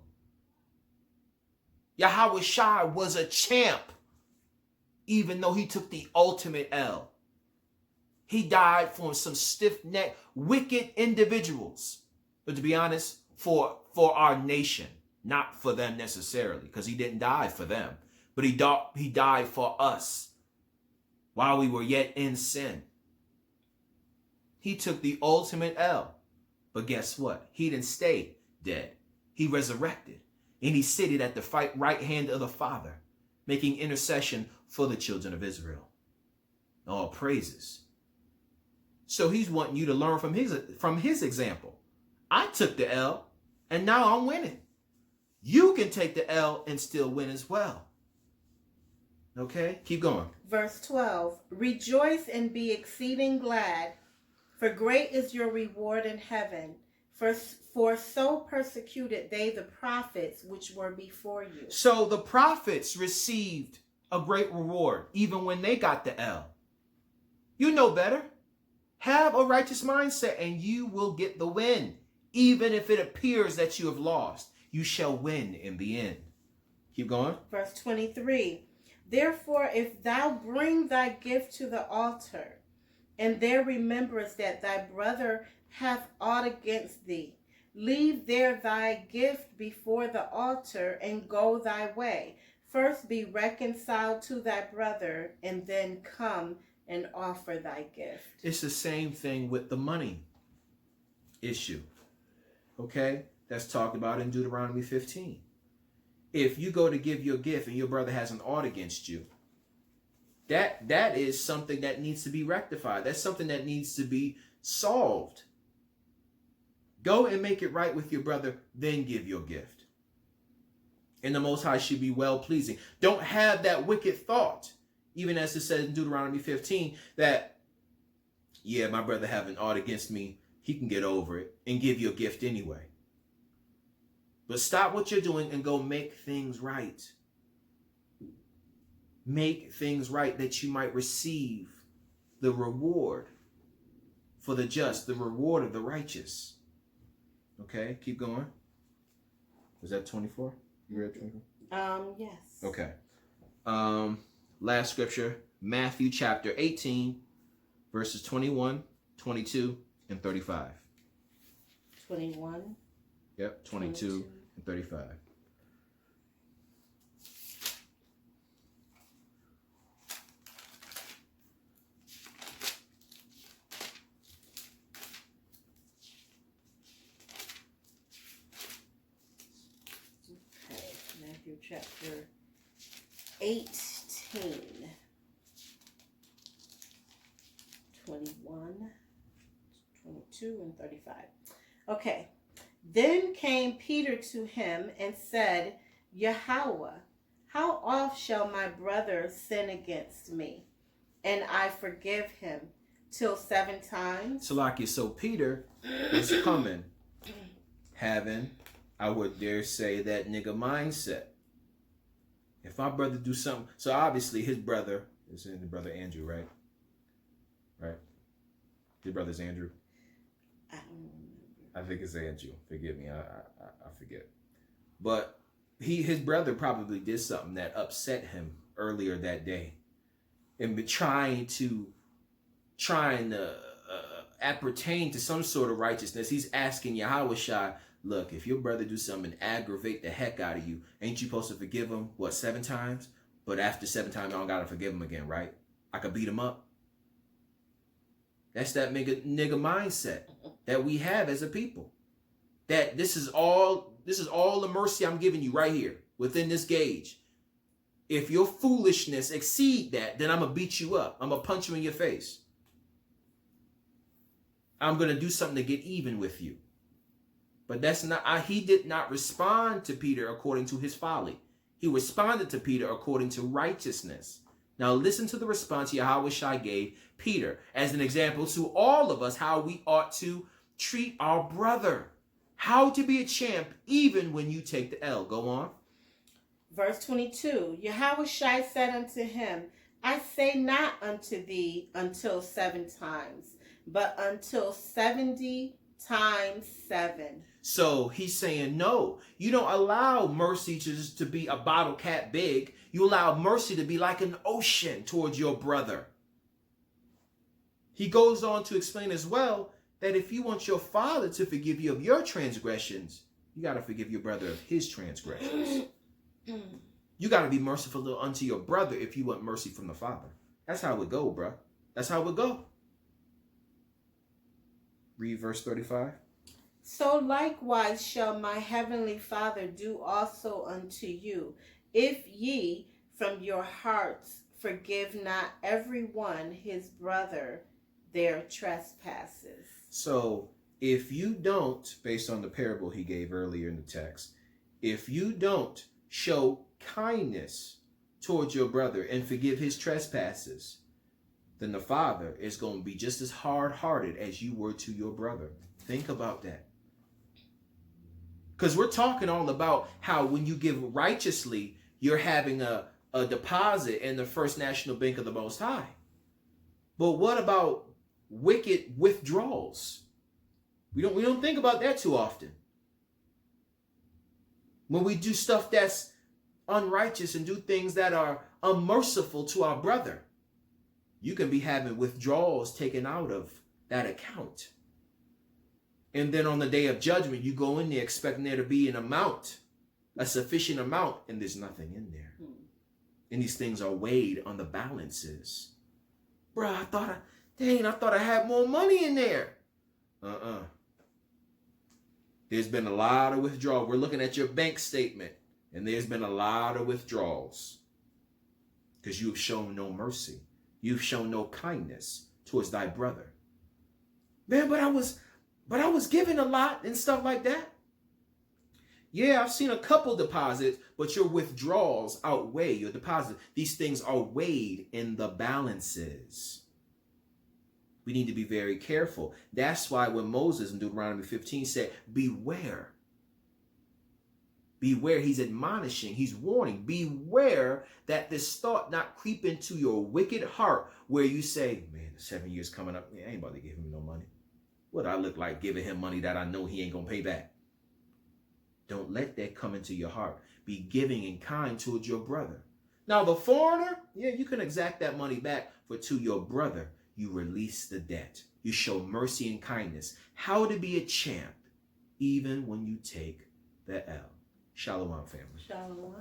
Yahweh Shai was a champ even though he took the ultimate L. He died for some stiff-necked, wicked individuals. But to be honest, for our nation, not for them necessarily, because he didn't die for them. But he died for us while we were yet in sin. He took the ultimate L. But guess what? He didn't stay dead. He resurrected. And he seated at the right hand of the Father, making intercession for the children of Israel. All praises. So he's wanting you to learn from his example. I took the L, and now I'm winning. You can take the L and still win as well. Okay, keep going.
Verse 12, rejoice and be exceeding glad, for great is your reward in heaven. For so persecuted they the prophets which were before you.
So the prophets received a great reward, even when they got the L. You know better. Have a righteous mindset and you will get the win. Even if it appears that you have lost, you shall win in the end. Keep going.
Verse 23, therefore if thou bring thy gift to the altar, and there rememberest that thy brother hath aught against thee, leave there thy gift before the altar, and go thy way. First be reconciled to thy brother, and then come and offer thy gift.
It's the same thing with the money issue. Okay? That's talked about in Deuteronomy 15. If you go to give your gift and your brother has an ought against you, that is something that needs to be rectified. That's something that needs to be solved. Go and make it right with your brother, then give your gift. And the Most High should be well-pleasing. Don't have that wicked thought, even as it says in Deuteronomy 15, that, yeah, my brother having aught against me, he can get over it and give you a gift anyway. But stop what you're doing and go make things right. Make things right that you might receive the reward for the just, the reward of the righteous. Okay, keep going. Was that 24? You read 24?
Yes.
Okay. Last scripture, Matthew chapter 18, verses 21, 22, and 35.
21.
Yep, 22 and 35.
Okay, Matthew chapter 18. 21, 22, and 35. Okay. Then came Peter to him and said, Yahweh, how oft shall my brother sin against me, and I forgive him? Till 7 times?
Salakia, so Peter is coming, having, I would dare say, that nigga mindset. If my brother do something, so obviously his brother is in the brother Andrew, right? Right? His brother's Andrew.
I don't remember.
I think it's Andrew. Forgive me, I forget. But his brother probably did something that upset him earlier that day, and trying to appertain to some sort of righteousness. He's asking Yahweh Shai, look, if your brother do something and aggravate the heck out of you, ain't you supposed to forgive him, 7 times? But after 7 times, I don't got to forgive him again, right? I could beat him up. That's that nigga mindset that we have as a people. That this is all the mercy I'm giving you right here within this gauge. If your foolishness exceed that, then I'm going to beat you up. I'm going to punch you in your face. I'm going to do something to get even with you. But that's not, he did not respond to Peter according to his folly. He responded to Peter according to righteousness. Now listen to the response Yahweh Shai gave Peter as an example to all of us how we ought to treat our brother. How to be a champ even when you take the L. Go on.
Verse 22. Yahweh Shai said unto him, I say not unto thee until 7 times, but until 70 times 7.
So he's saying, no, you don't allow mercy to be a bottle cap big. You allow mercy to be like an ocean towards your brother. He goes on to explain as well that if you want your father to forgive you of your transgressions, you got to forgive your brother of his transgressions. You got to be merciful unto your brother if you want mercy from the Father. That's how it go, bruh. That's how it go. Read verse 35.
So likewise shall my heavenly Father do also unto you, if ye from your hearts forgive not every one his brother their trespasses.
So if you don't, based on the parable he gave earlier in the text, if you don't show kindness towards your brother and forgive his trespasses, then the Father is going to be just as hard-hearted as you were to your brother. Think about that. Because we're talking all about how when you give righteously, you're having a deposit in the First National Bank of the Most High. But what about wicked withdrawals? We don't think about that too often. When we do stuff that's unrighteous and do things that are unmerciful to our brother, you can be having withdrawals taken out of that account. And then on the day of judgment, you go in there expecting there to be an amount, a sufficient amount, and there's nothing in there. And these things are weighed on the balances. Bruh, I thought I had more money in there. There's been a lot of withdrawal. We're looking at your bank statement, and there's been a lot of withdrawals because you've shown no mercy. You've shown no kindness towards thy brother. Man, but I was given a lot and stuff like that. Yeah, I've seen a couple deposits, but your withdrawals outweigh your deposits. These things are weighed in the balances. We need to be very careful. That's why when Moses in Deuteronomy 15 said, beware. Beware, he's admonishing, he's warning. Beware that this thought not creep into your wicked heart where you say, man, 7 years coming up, I ain't about to give him no money. What I look like giving him money that I know he ain't going to pay back? Don't let that come into your heart. Be giving and kind towards your brother. Now, the foreigner, yeah, you can exact that money back, but to your brother, you release the debt. You show mercy and kindness. How to be a champ, even when you take the L. Shalom, family.
Shalom.